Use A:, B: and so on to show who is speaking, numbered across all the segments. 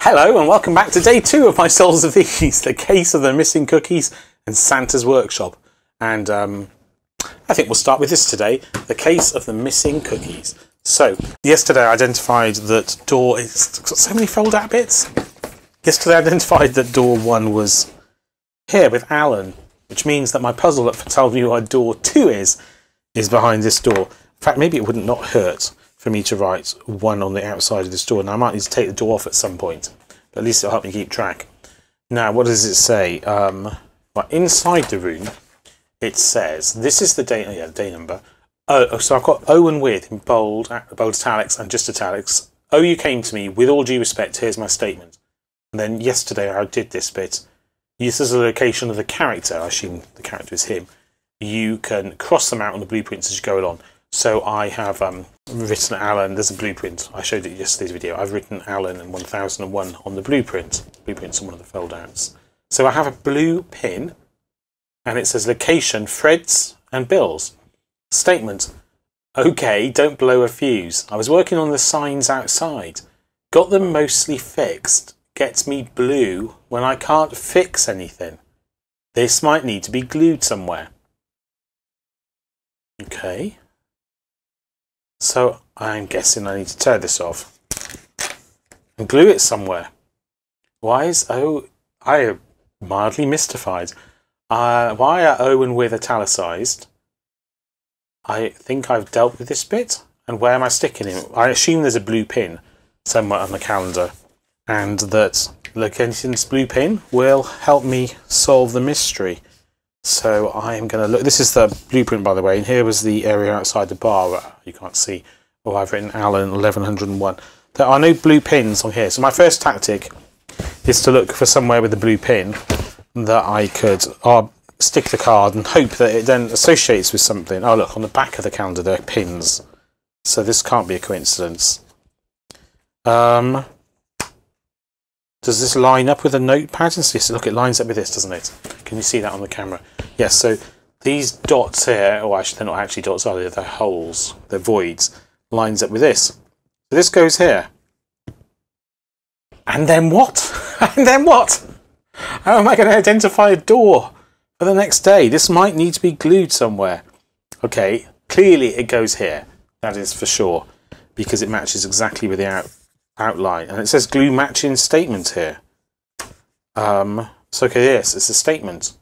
A: Hello and welcome back to day 2 of my Souls of These, the case of the missing cookies and Santa's workshop. And I think we'll start with this today, the case of the missing cookies. So, yesterday I identified that door, it's got so many fold out bits. Yesterday I identified that door 1 was here with Alan, which means that my puzzle that told me where door 2 is behind this door. In fact, maybe it wouldn't not hurt for me to write 1 on the outside of this door. Now I might need to take the door off at some point, but at least it'll help me keep track. Now, what does it say? Well, inside the room, it says, this is the day, the day number. Oh, so I've got O and with in bold italics and just italics. Oh, you came to me, with all due respect, here's my statement. And then yesterday I did this bit. This is the location of the character, I assume the character is him. You can cross them out on the blueprints as you go along. So I have written Alan, there's a blueprint, I showed it in yesterday's video, I've written Alan and 1001 on the blueprint. Blueprint's on one of the fold outs. So I have a blue pin, and it says location, Fred's and Bill's. Statement, okay, don't blow a fuse. I was working on the signs outside. Got them mostly fixed. Gets me blue when I can't fix anything. This might need to be glued somewhere. Okay. So I'm guessing I need to tear this off and glue it somewhere. Why is O? I am mildly mystified. Why are O and with italicized? I think I've dealt with this bit. And where am I sticking it? I assume there's a blue pin somewhere on the calendar, and that location's blue pin will help me solve the mystery. So I am going to look. This is the blueprint, by the way, and here was the area outside the bar. You can't see. Oh, I've written Alan 1101. There are no blue pins on here. So my first tactic is to look for somewhere with a blue pin that I could stick the card and hope that it then associates with something. Oh, look, on the back of the calendar there are pins. So this can't be a coincidence. Does this line up with a notepad? Yes, look, it lines up with this, doesn't it? Can you see that on the camera? Yes, so these dots here, or actually they're not actually dots, are they? They're holes, they're voids, lines up with this. So this goes here. And then what? And then what? How am I going to identify a door for the next day? This might need to be glued somewhere. Okay, clearly it goes here. That is for sure, because it matches exactly with the outline, and it says glue matching statement here. So okay, yes, it's a statement.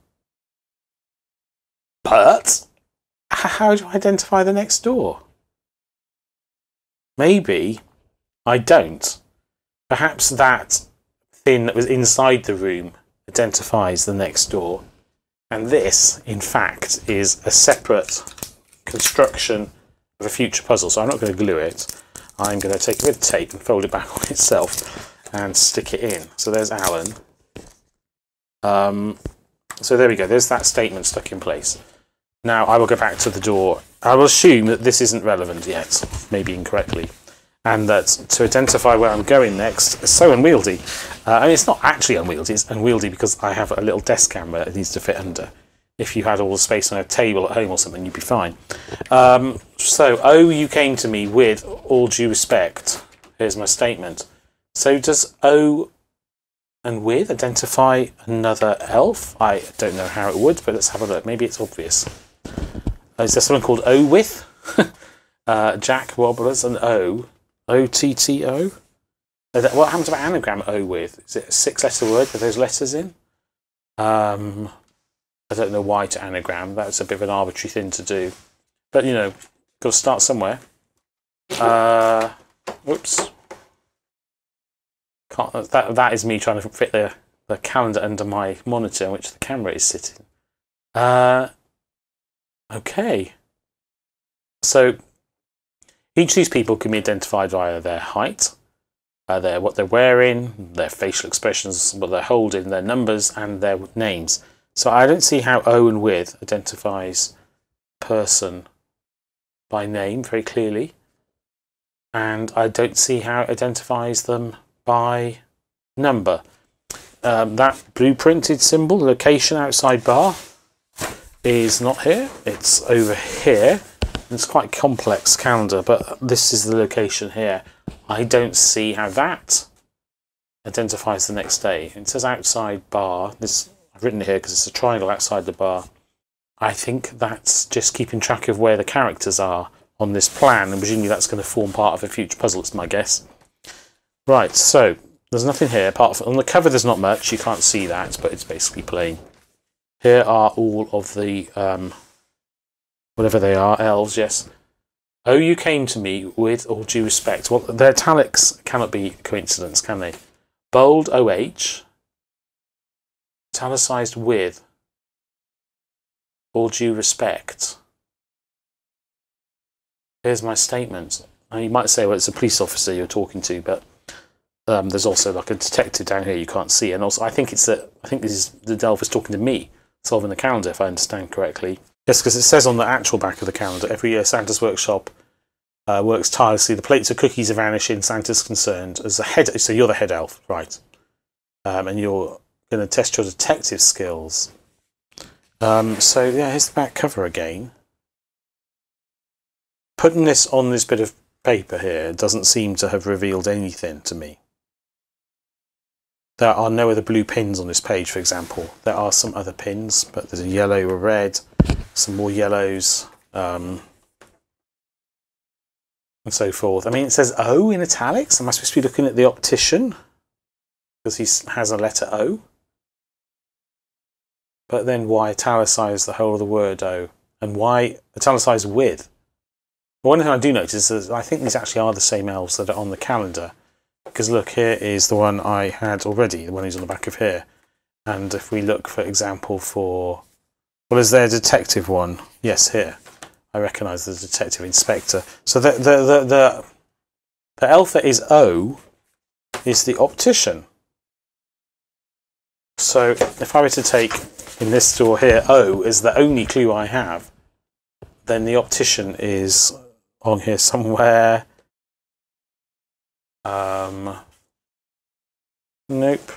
A: But how do I identify the next door? Maybe I don't. Perhaps that thing that was inside the room identifies the next door, and this, in fact, is a separate construction of a future puzzle. So I'm not going to glue it. I'm going to take a bit of tape and fold it back on itself and stick it in. So there's Alan. So there we go. There's that statement stuck in place. Now I will go back to the door. I will assume that this isn't relevant yet, maybe incorrectly, and that to identify where I'm going next is so unwieldy. I mean, it's not actually unwieldy. It's unwieldy because I have a little desk camera that needs to fit under. If you had all the space on a table at home or something, you'd be fine. So, oh, you came to me with all due respect. Here's my statement. So does O and with identify another elf? I don't know how it would, but let's have a look. Maybe it's obvious. Is there someone called O with? Jack Wobblers and O. O-T-T-O? What happens about anagram O with? Is it a 6-letter word with those letters in? I don't know why to anagram. That's a bit of an arbitrary thing to do. But, you know, got to start somewhere. Whoops. That is me trying to fit the calendar under my monitor in which the camera is sitting. Okay. So, each of these people can be identified via their height, what they're wearing, their facial expressions, what they're holding, their numbers, and their names. So I don't see how O and with identifies person by name very clearly, and I don't see how it identifies them by number. That blueprinted symbol, location outside bar, is not here. It's over here. It's quite a complex calendar, but this is the location here. I don't see how that identifies the next day. It says outside bar. This I've written it here because it's a triangle outside the bar. I think that's just keeping track of where the characters are on this plan, and presumably that's going to form part of a future puzzle, it's my guess. Right, so there's nothing here apart from on the cover. There's not much. You can't see that, but it's basically plain. Here are all of the whatever they are, elves. Yes. Oh, you came to me with all due respect. Well, the italics cannot be coincidence, can they? Bold OH, italicized with all due respect. Here's my statement. Now you might say, well, it's a police officer you're talking to, but there's also like a detective down here you can't see, and also I think this is the Delver's talking to me, solving the calendar, if I understand correctly. Yes, because it says on the actual back of the calendar, every year Santa's workshop works tirelessly. The plates of cookies are vanishing. Santa's concerned as the head. So you're the head elf, right? And you're going to test your detective skills. So yeah, here's the back cover again. Putting this on this bit of paper here doesn't seem to have revealed anything to me. There are no other blue pins on this page, for example. There are some other pins, but there's a yellow, a red, some more yellows, and so forth. I mean, it says O in italics. Am I supposed to be looking at the optician? Because he has a letter O. But then why italicize the whole of the word O? And why italicize with? One thing I do notice is I think these actually are the same elves that are on the calendar. Because look, here is the one I had already, the one who's on the back of here. And if we look, for example, for... Well, is there a detective one? Yes, here. I recognise the detective inspector. So the elf that is O is the optician. So if I were to take, in this store here, O is the only clue I have, then the optician is on here somewhere. Nope.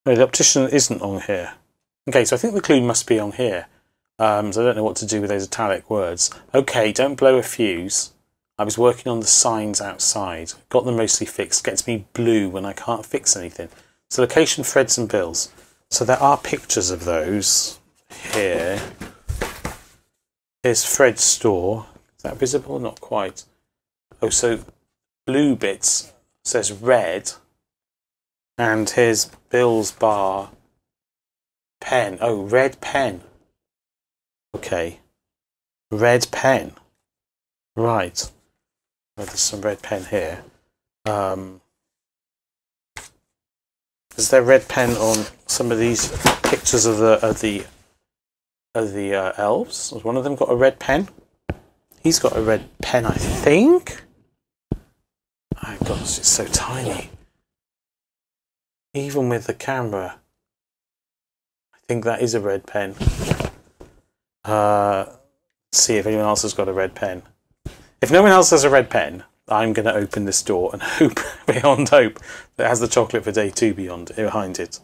A: No, the optician isn't on here. Okay, so I think the clue must be on here. So I don't know what to do with those italic words. Okay, don't blow a fuse. I was working on the signs outside. Got them mostly fixed. Gets me blue when I can't fix anything. So location, Freds and Bills. So there are pictures of those here. Here's Fred's store. Is that visible? Not quite. Oh, so blue bits says red. And here's Bill's bar. Pen. Oh, red pen. Okay. Red pen. Right. Well, there's some red pen here. Is there red pen on some of these pictures of the elves? Has one of them got a red pen? He's got a red pen, I think. Oh gosh, it's so tiny. Even with the camera, I think that is a red pen. Let's see if anyone else has got a red pen. If no one else has a red pen, I'm going to open this door and hope beyond hope that it has the chocolate for day 2 behind it.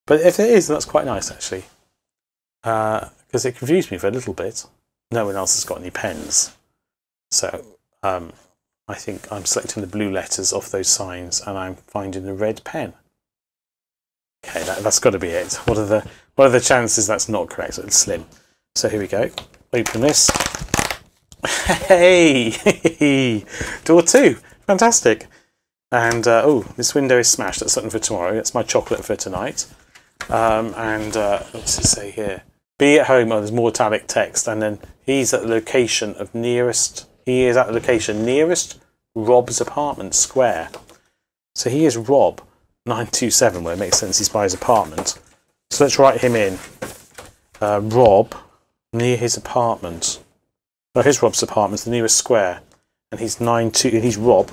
A: But if it is, that's quite nice actually. Because it confused me for a little bit. No one else has got any pens. So I think I'm selecting the blue letters off those signs and I'm finding the red pen. Okay, that's got to be it. What are the chances that's not correct? It's slim. So here we go. Open this. Hey! Door 2. Fantastic. And, oh, this window is smashed. That's something for tomorrow. That's my chocolate for tonight. What's it say here? Be at home. Oh, there's more italic text. And then he's at the location of nearest... He is at the location nearest Rob's apartment square. So he is Rob 927, where it makes sense he's by his apartment. So let's write him in. Rob near his apartment. Oh, here's Rob's apartment, the nearest square. And he's he's Rob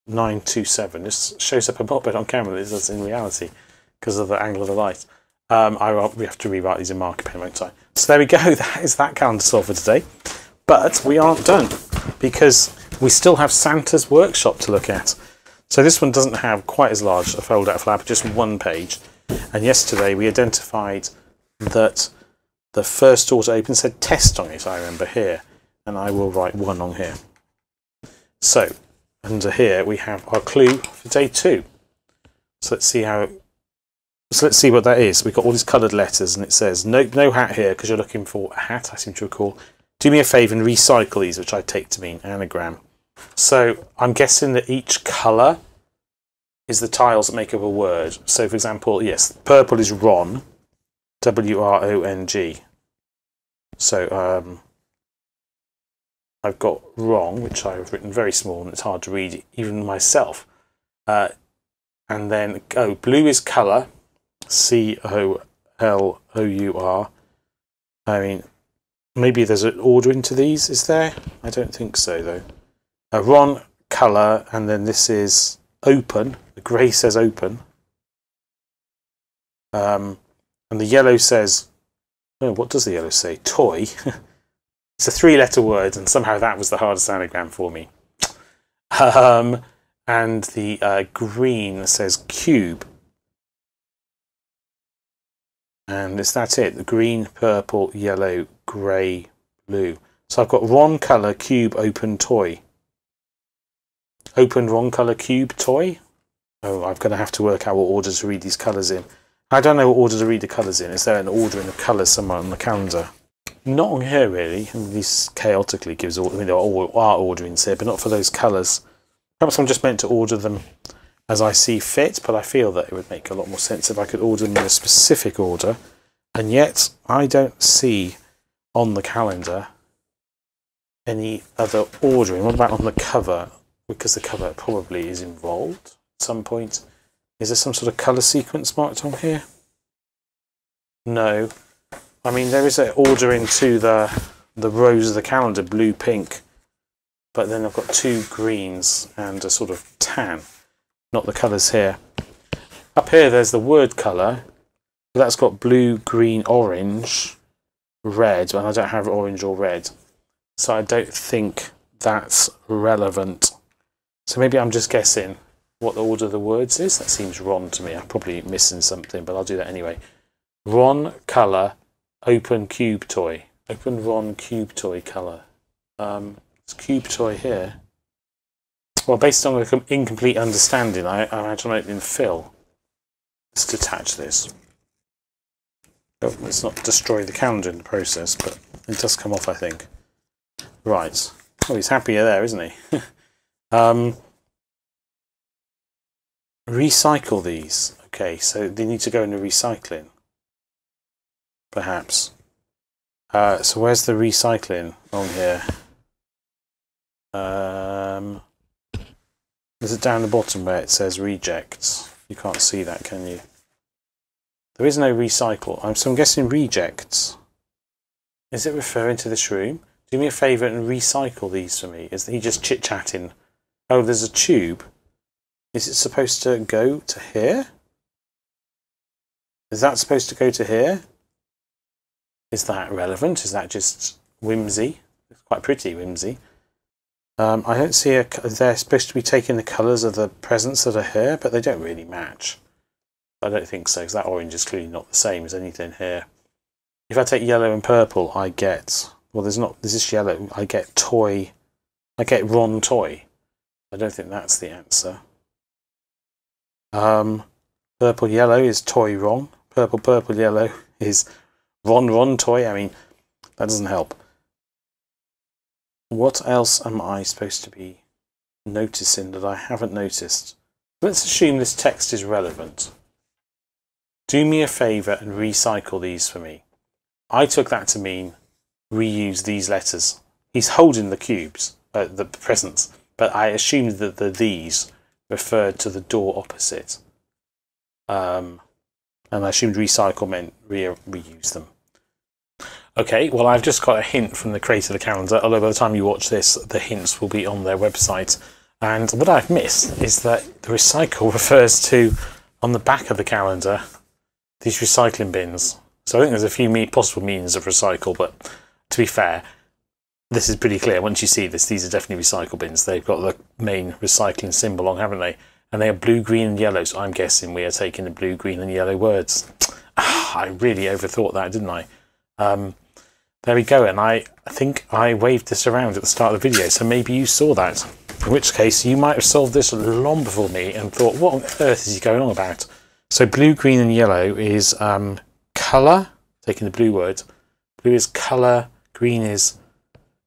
A: 927. This shows up a lot better on camera than it does in reality because of the angle of the light. We have to rewrite these in marker pen, won't I? So there we go. That is that calendar solved for today. But we aren't done because we still have Santa's workshop to look at. So this one doesn't have quite as large a fold-out flap, just one page. And yesterday we identified that the first door to open said test on it, I remember here. And I will write 1 on here. So under here we have our clue for day 2. So let's see what that is. We've got all these coloured letters, and it says no hat here because you're looking for a hat, I seem to recall. Do me a favour and recycle these, which I take to mean anagram. So I'm guessing that each colour is the tiles that make up a word. So for example, yes, purple is Ron, W-R-O-N-G. So I've got wrong, which I've written very small and it's hard to read even myself. And then blue is colour, C-O-L-O-U-R. I mean, maybe there's an order into these, is there? I don't think so though. Ron, colour, and then this is open. The grey says open. And the yellow says, oh, what does the yellow say? Toy. It's a 3-letter word, and somehow that was the hardest anagram for me. And the green says cube. And is that it? The green, purple, yellow, grey, blue. So I've got Ron, colour, cube, open, toy. Open, Ron, colour, cube, toy. Oh, I'm going to have to work out what order to read these colours in. I don't know what order to read the colours in. Is there an order in the colours somewhere on the calendar? Not on here, really. I mean, these chaotically gives order. I mean, there are orderings here, but not for those colours. Perhaps I'm just meant to order them as I see fit, but I feel that it would make a lot more sense if I could order them in a specific order. And yet, I don't see on the calendar any other ordering. What about on the cover? Because the cover probably is involved at some point. Is there some sort of colour sequence marked on here? No. I mean, there is an ordering to the rows of the calendar, blue, pink. But then I've got 2 greens and a sort of tan. Not the colours here. Up here there's the word colour. That's got blue, green, orange, red. And I don't have orange or red. So I don't think that's relevant. So maybe I'm just guessing what the order of the words is. That seems wrong to me. I'm probably missing something, but I'll do that anyway. Ron, colour, open, cube, toy. Open, Ron, cube, toy, colour. It's cube toy here. Well, based on an incomplete understanding, I imagine it in fill. Let's detach this. Oh, let's not destroy the calendar in the process, but it does come off, I think. Right. Oh, he's happier there, isn't he? Recycle these. Okay, so they need to go into recycling. Perhaps. So where's the recycling on here? Is it down the bottom where it says rejects? You can't see that, can you? There is no recycle. So I'm guessing rejects. Is it referring to this room? Do me a favour and recycle these for me. Is he just chit-chatting? Oh, there's a tube. Is it supposed to go to here? Is that supposed to go to here? Is that relevant? Is that just whimsy? It's quite pretty whimsy. I don't see they're supposed to be taking the colours of the presents that are here, but they don't really match. I don't think so, because that orange is clearly not the same as anything here. If I take yellow and purple, I get... Well, there's this yellow. I get toy. I get Ron toy. I don't think that's the answer. Purple yellow is toy Ron. Purple yellow is Ron toy. I mean, that doesn't help. What else am I supposed to be noticing that I haven't noticed? Let's assume this text is relevant. Do me a favour and recycle these for me. I took that to mean reuse these letters. He's holding the cubes, the presents, but I assumed that the these referred to the door opposite. And I assumed recycle meant reuse them. Okay, well, I've just got a hint from the creator of the calendar, although by the time you watch this, the hints will be on their website. And what I've missed is that the recycle refers to, on the back of the calendar, these recycling bins. So I think there's a few possible meanings of recycle, but to be fair, this is pretty clear. Once you see this, these are definitely recycle bins. They've got the main recycling symbol on, haven't they? And they are blue, green and yellow, so I'm guessing we are taking the blue, green and yellow words. I really overthought that, didn't I? There we go, and I think I waved this around at the start of the video, so maybe you saw that. In which case, you might have solved this long before me and thought, what on earth is he going on about? So blue, green and yellow is colour, taking the blue word. Blue is colour, green is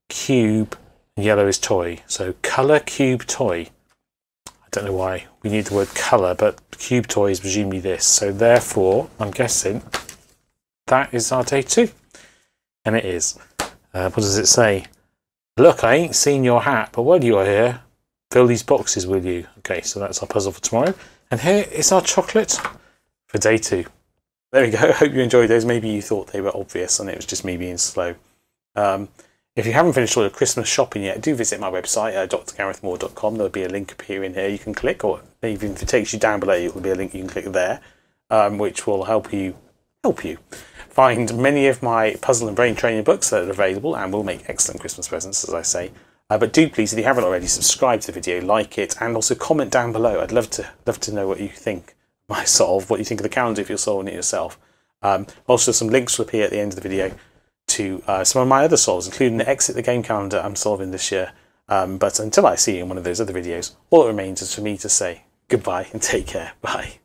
A: cube, and yellow is toy. So colour, cube, toy. I don't know why we need the word colour, but cube toy is presumably this. So therefore, I'm guessing that is our day 2. And it is. What does it say? Look, I ain't seen your hat, but while you are here, fill these boxes, will you? Okay, so that's our puzzle for tomorrow. And here is our chocolate for day 2. There we go. Hope you enjoyed those. Maybe you thought they were obvious and it was just me being slow. If you haven't finished all your Christmas shopping yet, do visit my website, drgarethmoore.com. There'll be a link appearing here you can click, or even if it takes you down below, it will be a link you can click there, which will help you find many of my puzzle and brain training books that are available and will make excellent Christmas presents, as I say. But do please, if you haven't already, subscribe to the video, like it, and also comment down below. I'd love to know what you think of my solve, what you think of the calendar if you're solving it yourself. Also, some links will appear at the end of the video to some of my other solves, including the Exit the Game calendar I'm solving this year. But until I see you in one of those other videos, all that remains is for me to say goodbye and take care. Bye.